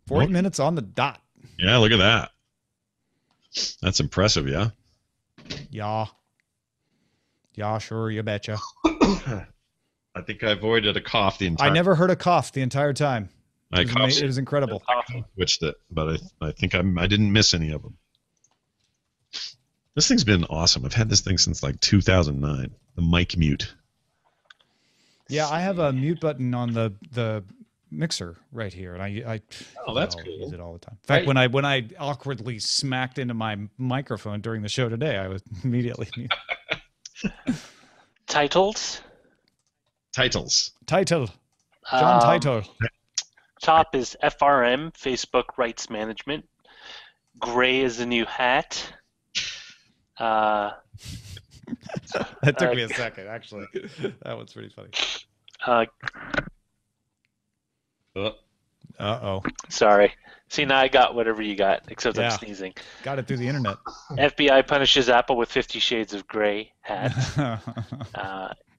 40 minutes on the dot. Yeah, look at that. That's impressive, yeah. Yeah. Yeah, sure, you betcha. I think I avoided a cough the I entire. never heard a cough the entire time. I coughed. It was incredible. Switched it, but I think I didn't miss any of them. This thing's been awesome. I've had this thing since like 2009. The mic mute. Yeah, I have a mute button on the mixer right here, and I that's cool. cool. Use it all the time. In fact, when I awkwardly smacked into my microphone during the show today, I was immediately mute. Titles. Title. John Title. Top is FRM, Facebook Rights Management. Gray is the new hat. That took me a second, actually. That one's pretty funny. Uh-oh. Sorry. See, now I got whatever you got, except I'm sneezing. Got it through the internet. FBI punishes Apple with 50 Shades of Gray hat.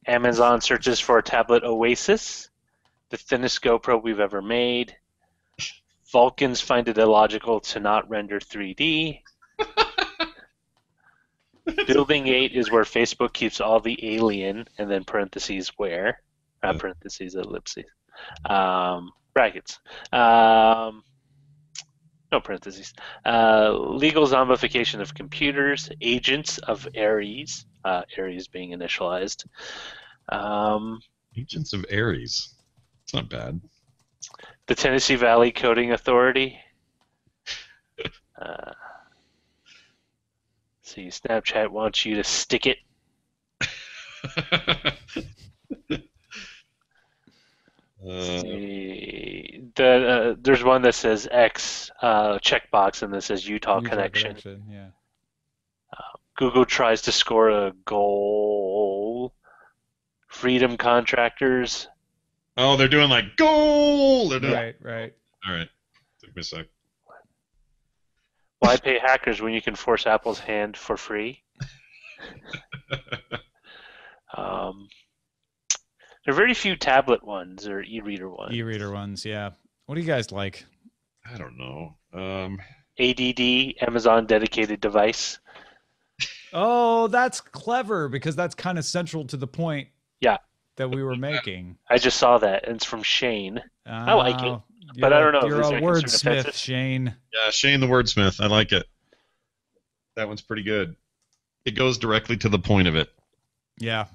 Amazon searches for a tablet Oasis, the thinnest GoPro we've ever made. Vulcans find it illogical to not render 3D. Building 8 is where Facebook keeps all the alien, and then parentheses where, parentheses, ellipses, brackets. No parentheses. Legal zombification of computers, agents of Ares, Ares being initialized. Agents of Ares. It's not bad. The Tennessee Valley Coding Authority. See, Snapchat wants you to stick it. There's one that says X checkbox and that says Utah connection. Yeah. Google tries to score a goal. Freedom contractors. Oh, they're doing like goal. They're doing... Right. All right. Took me a sec. Why pay hackers when you can force Apple's hand for free? There are very few tablet ones or e-reader ones. E-reader ones, yeah. What do you guys like? I don't know. ADD, Amazon dedicated device. Oh, that's clever because that's kind of central to the point. Yeah. That we were making. I just saw that, and it's from Shane. I like it, but I don't know. You're a wordsmith, Shane. Yeah, Shane the wordsmith. I like it. That one's pretty good. It goes directly to the point of it. Yeah.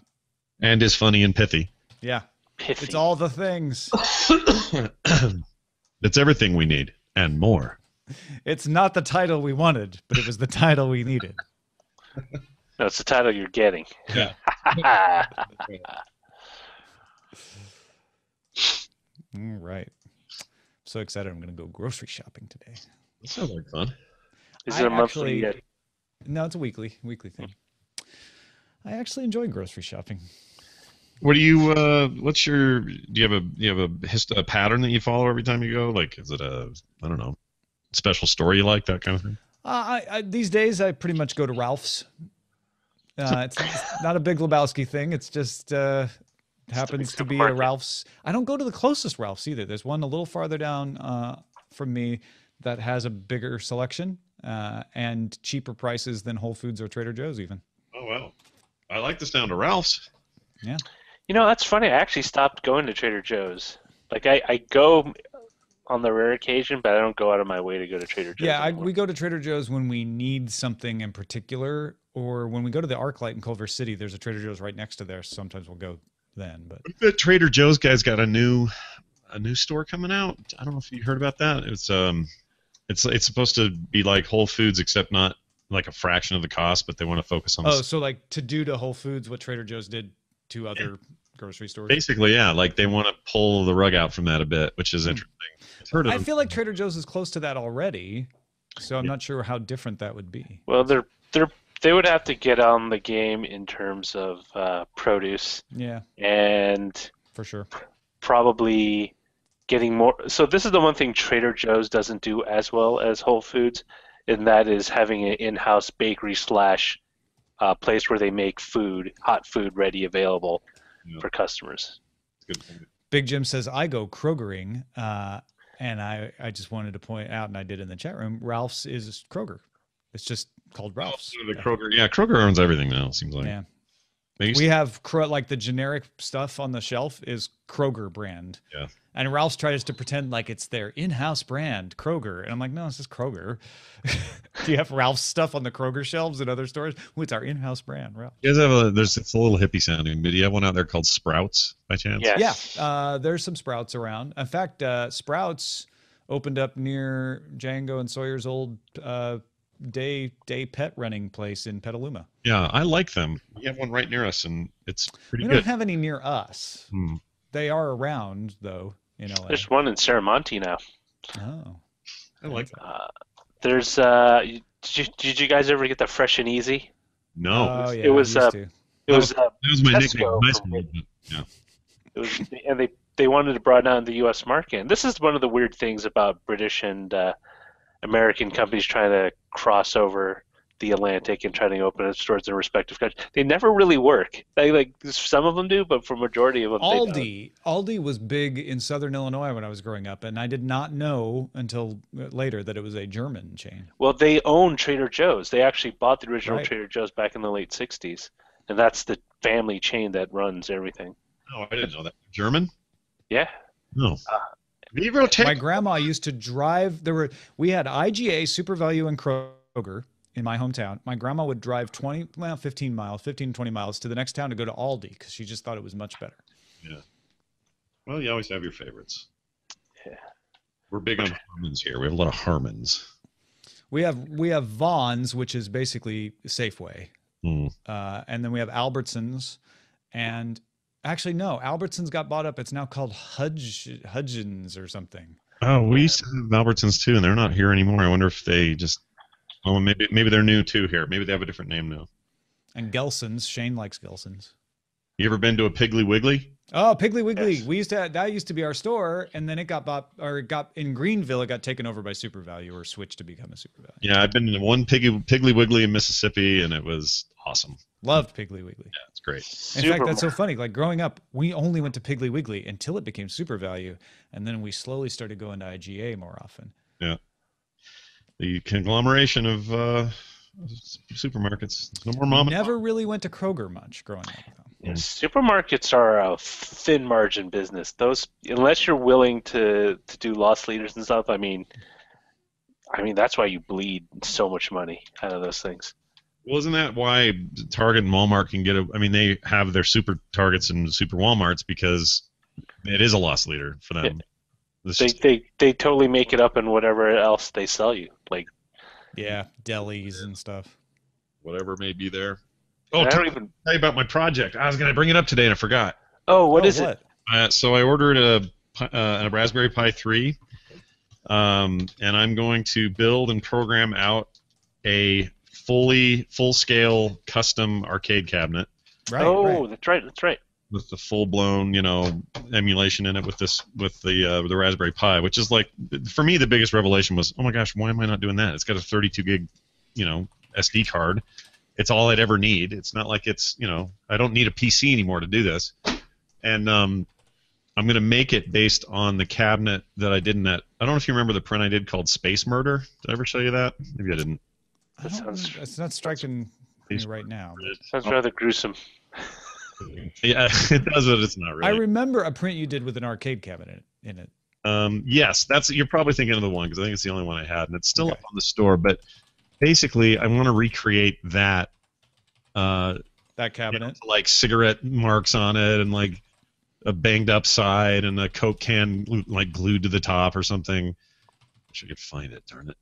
And is funny and pithy. Yeah. Pithy. It's all the things. It's everything we need and more. It's not the title we wanted, but it was the title we needed. No, it's the title you're getting. Yeah. All right. So excited. I'm going to go grocery shopping today. That sounds like fun. Is it a monthly yet? No, it's a weekly thing. I actually enjoy grocery shopping. What do you? What's your? Do you have a pattern that you follow every time you go? Like, is it I don't know, special store you like, that kind of thing? These days I pretty much go to Ralph's. It's not a Big Lebowski thing. It's just happens to be a Ralph's. I don't go to the closest Ralph's either. There's one a little farther down from me that has a bigger selection and cheaper prices than Whole Foods or Trader Joe's even. Oh, wow. I like the sound of Ralph's. Yeah. You know, that's funny. I actually stopped going to Trader Joe's. Like, I go on the rare occasion, but I don't go out of my way to go to Trader Joe's. Yeah, we go to Trader Joe's when we need something in particular, or when we go to the ArcLight in Culver City, there's a Trader Joe's right next to there. So sometimes we'll go then. But the Trader Joe's guy's got a new store coming out. I don't know if you heard about that. It's supposed to be like Whole Foods, except not like a fraction of the cost, but they want to focus on. So like to do to Whole Foods what Trader Joe's did to other grocery stores. Basically, yeah, like they want to pull the rug out from that a bit, which is interesting. I feel like Trader Joe's is close to that already, so I'm not sure how different that would be. Well, they would have to get on the game in terms of produce. Yeah. And for sure. Probably getting more. So this is the one thing Trader Joe's doesn't do as well as Whole Foods, and that is having an in-house bakery slash place where they make food, hot food, ready available for customers. Big Jim says, I go Krogering, And I just wanted to point out, and I did in the chat room, Ralph's is Kroger. It's just called Ralph's. The Kroger, yeah, Kroger owns everything now. It seems like. Yeah. They used We to- have like the generic stuff on the shelf is Kroger brand. Yeah. And Ralph's tries to pretend like it's their in-house brand, Kroger. And I'm like, no, it's just Kroger. Do you have Ralph's stuff on the Kroger shelves in other stores? Oh, it's our in-house brand, Ralph. You guys have it's a little hippie sounding, but do you have one out there called Sprouts by chance? Yes. Yeah, there's some Sprouts around. In fact, Sprouts opened up near Django and Sawyer's old day pet running place in Petaluma. Yeah, I like them. We have one right near us, and it's pretty We good. don't have any near us. Hmm. They are around, though, in LA. There's one in Saramonte now. Oh. I like them. There's did you guys ever get the Fresh and Easy? No, Oh, yeah, it was, I used to. It was that was my Tesco nickname in high from school. it. But, yeah. It was, and they wanted to broaden out the U.S. market. And this is one of the weird things about British and American companies trying to cross over the Atlantic and trying to open up stores in respective countries. They never really work. They like some of them do, but for majority of them, they don't. Aldi was big in Southern Illinois when I was growing up, and I did not know until later that it was a German chain. Well, they own Trader Joe's. They actually bought the original Right. Trader Joe's back in the late -- and that's the family chain that runs everything. Oh, I didn't know that. German? Yeah. No. Vibro My grandma used to drive. We had IGA, Super Value, and Kroger in my hometown. My grandma would drive 15 to 20 miles to the next town to go to Aldi because she just thought it was much better. Yeah. Well, you always have your favorites. Yeah. We're big on Harmons here. We have a lot of Harmons. We have Vaughn's, which is basically Safeway, Hmm. and then we have Albertsons, and actually no, Albertsons got bought up. It's now called Hudgens or something. Oh, we used to have Albertsons too, and they're not here anymore. I wonder if they just. Oh, maybe they're new too here. Maybe they have a different name now. And Gelson's. Shane likes Gelson's. You ever been to a Piggly Wiggly? Oh, Piggly Wiggly. Yes. That used to be our store, and then it got bought, or it got in Greenville. It got taken over by Super Value, or switched to become a Super Value. Yeah, I've been to one Piggly Wiggly in Mississippi, and it was awesome. Loved Piggly Wiggly. Yeah, it's great. In fact, that's so funny. Like growing up, we only went to Piggly Wiggly until it became Super Value, and then we slowly started going to IGA more often. Yeah. The conglomeration of supermarkets. There's no more mom and Never really went to Kroger much growing up, though. Yeah, supermarkets are a thin margin business. Those, unless you're willing to do loss leaders and stuff. I mean, that's why you bleed so much money out of those things. Well, isn't that why Target and Walmart can get they have their super Targets and super Walmarts because it is a loss leader for them. Yeah. They totally make it up in whatever else they sell you. Like, Yeah, delis and stuff. whatever may be there. Oh, I tell don't even. you about my project. I was going to bring it up today and I forgot. Oh, what is it? So I ordered a Raspberry Pi 3, and I'm going to build and program out a full-scale custom arcade cabinet Right. Oh, right. that's right. with the full-blown, emulation in it with the Raspberry Pi, which is like, for me, the biggest revelation was, oh my gosh, why am I not doing that? It's got a 32 gig, SD card. It's all I'd ever need. It's not like it's, I don't need a PC anymore to do this. And I'm going to make it based on the cabinet that I did in that. I don't know if you remember the print I did called Space Murder. Did I ever show you that? Maybe I didn't. It's not striking me right now. Sounds rather gruesome. Yeah, it does, but it's not really. I remember a print you did with an arcade cabinet in it. Yes, you're probably thinking of the one because I think it's the only one I had, and it's still Okay. up on the store. But basically, I want to recreate that. That cabinet. Like cigarette marks on it, and like a banged up side, and a Coke can like glued to the top or something. I wish I could find it. Darn it.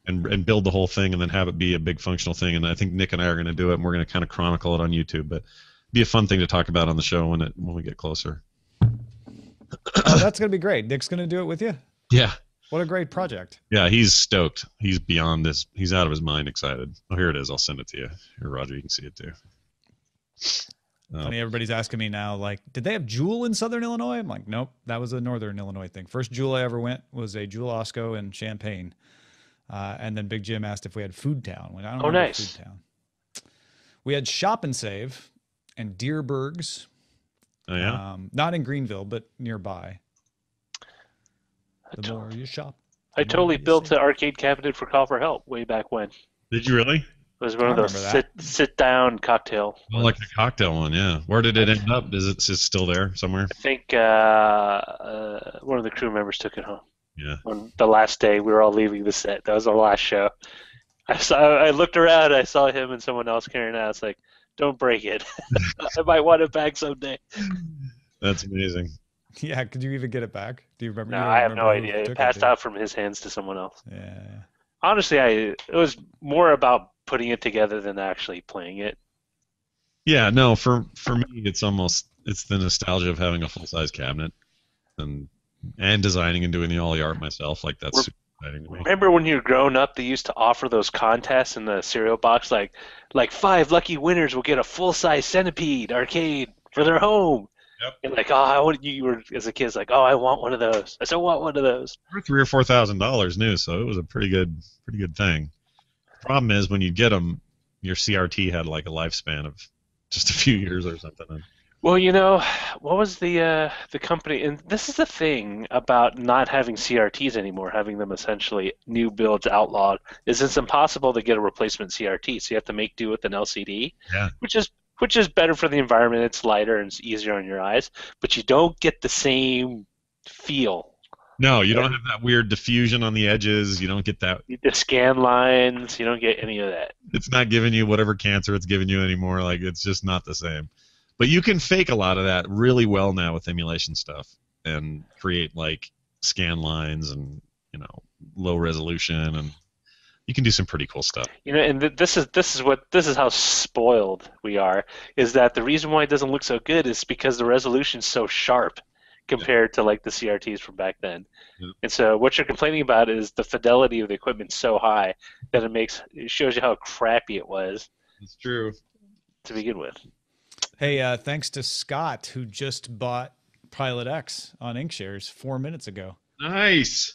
And build the whole thing, and then have it be a big functional thing. And I think Nick and I are going to do it, and we're going to kind of chronicle it on YouTube. But it'd be a fun thing to talk about on the show when we get closer. Oh, that's gonna be great. Nick's gonna do it with you. Yeah. What a great project. Yeah, he's stoked. He's beyond this. He's out of his mind excited. Oh, here it is. I'll send it to you. Here, Roger, you can see it too. Funny, everybody's asking me now, like, did they have Jewel in Southern Illinois? I'm like, nope, that was a Northern Illinois thing. First Jewel I ever went was a Jewel Osco in Champaign. And then Big Jim asked if we had Food Town. I don't remember nice. Food Town. We had Shop and Save and Deerbergs Oh yeah. Not in Greenville, but nearby. The more you shop, I the more totally you built save. an arcade cabinet for Call for Help way back when. Did you really? It was one I of those remember that. sit down cocktail Oh, ones. like the cocktail one, yeah. Where did it end up? Is it still there somewhere? I think one of the crew members took it home. Yeah. On the last day, we were all leaving the set. That was our last show. I looked around. I saw him and someone else carrying it out. It's like, don't break it. I might want it back someday. That's amazing. Yeah, could you even get it back? Do you remember? No, You don't I have no remember who idea. It took passed do you? out from his hands to someone else. Yeah. Honestly, it was more about putting it together than actually playing it. Yeah, no, for me it's the nostalgia of having a full size cabinet and designing and doing all the art myself. Like that's super exciting to me. Remember when you were growing up, they used to offer those contests in the cereal box, like 5 lucky winners will get a full size Centipede arcade for their home. Yep. And like, oh, I want you were as a kid, it's like, oh, I want one of those. I said, I want one of those. For $3,000 or $4,000 new, so it was a pretty good thing. Problem is when you get them, your CRT had like a lifespan of just a few years or something. Well, what was the company? And this is the thing about not having CRTs anymore, having them essentially new builds outlawed, is it's impossible to get a replacement CRT. So you have to make do with an LCD, Yeah. which is better for the environment. It's lighter and it's easier on your eyes, but you don't get the same feel. No, you don't have that weird diffusion on the edges. You don't get that. The scan lines, you don't get any of that. It's not giving you whatever cancer it's giving you anymore. Like it's just not the same. But you can fake a lot of that really well now with emulation stuff and create like scan lines and low resolution, and you can do some pretty cool stuff. And this is how spoiled we are. Is that the reason why it doesn't look so good is because the resolution's so sharp compared to like the CRTs from back then. Yeah. And so what you're complaining about is the fidelity of the equipment so high that it shows you how crappy it was It's true. to begin with. Hey, thanks to Scott who just bought Pilot X on Inkshares 4 minutes ago. Nice.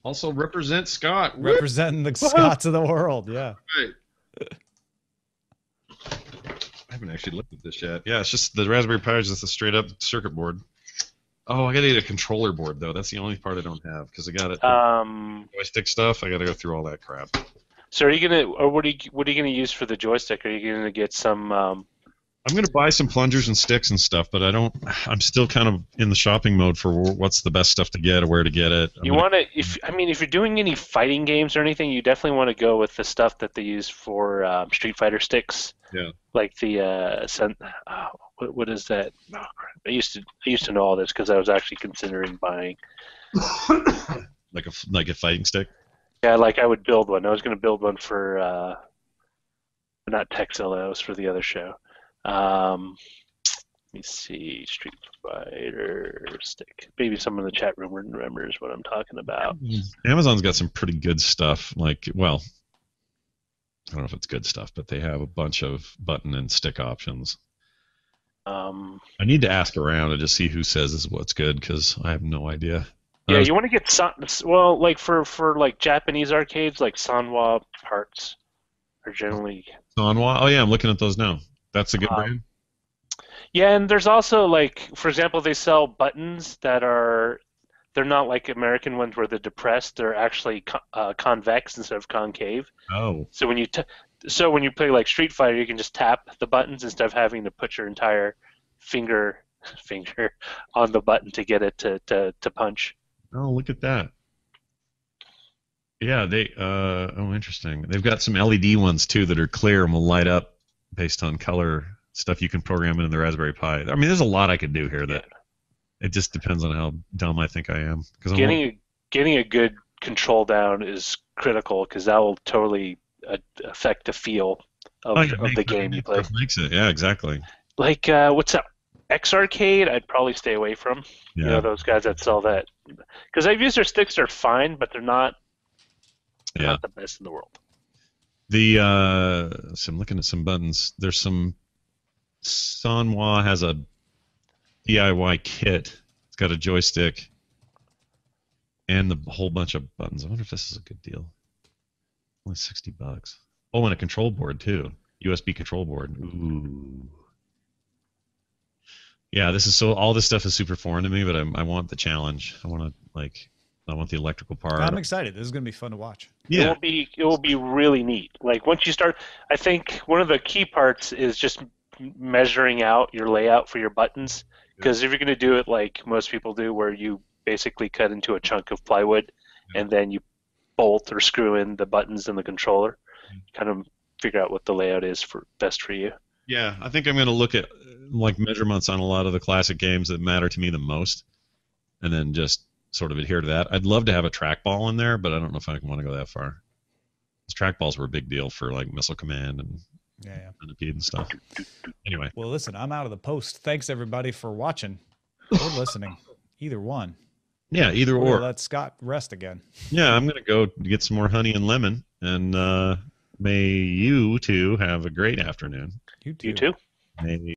Also represent Scott. Representing the Scotts of the world, yeah. Right. I haven't actually looked at this yet. Yeah, it's just the Raspberry Pi is just a straight up circuit board. Oh, I gotta get a controller board though. That's the only part I don't have because I got it. Joystick stuff. I gotta go through all that crap. So what are you gonna use for the joystick? Are you gonna get some? I'm gonna buy some plungers and sticks and stuff, but I'm still kind of in the shopping mode for what's the best stuff to get or where to get it. If you're doing any fighting games or anything, you definitely want to go with the stuff that they use for Street Fighter sticks. Yeah. Like the what is that? Oh, crap. I used to know all this because I was actually considering buying. like a fighting stick. Yeah, like I would build one. I was going to build one for not Texel. That was for the other show. Let me see, Street Fighter stick. Maybe someone in the chat room remembers what I'm talking about. Amazon's got some pretty good stuff. Like, well, I don't know if it's good stuff, but they have a bunch of button and stick options. I need to ask around and just see who says this is what's good because I have no idea. Yeah, you want to get like for like Japanese arcades, like Sanwa parts are generally. Sanwa? Oh yeah, I'm looking at those now. That's a good brand. Yeah, and there's also like, for example, they sell buttons they're not like American ones where they're depressed. They're actually convex instead of concave. Oh. So when you play like Street Fighter, you can just tap the buttons instead of having to put your entire finger on the button to get it to punch. Oh, look at that. Yeah, interesting. They've got some LED ones too that are clear and will light up based on color stuff you can program in the Raspberry Pi. I mean, there's a lot I could do here that it just depends on how dumb I think I am. Getting a good control down is critical because that will totally affect the feel of the game you play. Makes it, yeah, exactly. Like what's that? X Arcade, I'd probably stay away from. Yeah. You know, those guys that sell that. Because I've used their sticks; they're fine, but they're not the best in the world. So I'm looking at some buttons. There's some. Sanwa has a DIY kit. It's got a joystick and a whole bunch of buttons. I wonder if this is a good deal. Only $60. Oh, and a control board too. USB control board. Ooh. Yeah, this is all this stuff is super foreign to me, but I want the challenge. I want the electrical part. I'm excited. This is going to be fun to watch. Yeah. It will be really neat. Like once you start, I think one of the key parts is just measuring out your layout for your buttons. Because if you're going to do it like most people do, where you basically cut into a chunk of plywood and then you bolt or screw in the buttons and the controller, kind of figure out what the layout is for best for you. Yeah, I think I'm going to look at like measurements on a lot of the classic games that matter to me the most, and then just sort of adhere to that. I'd love to have a trackball in there, but I don't know if I want to go that far. Those trackballs were a big deal for like Missile Command and Centipede and stuff. Anyway. Well, listen, I'm out of the post. Thanks everybody for watching or listening. Either one. Yeah, either or. Let Scott rest again. Yeah, I'm going to go get some more honey and lemon, and may you two have a great afternoon. You too. You too. May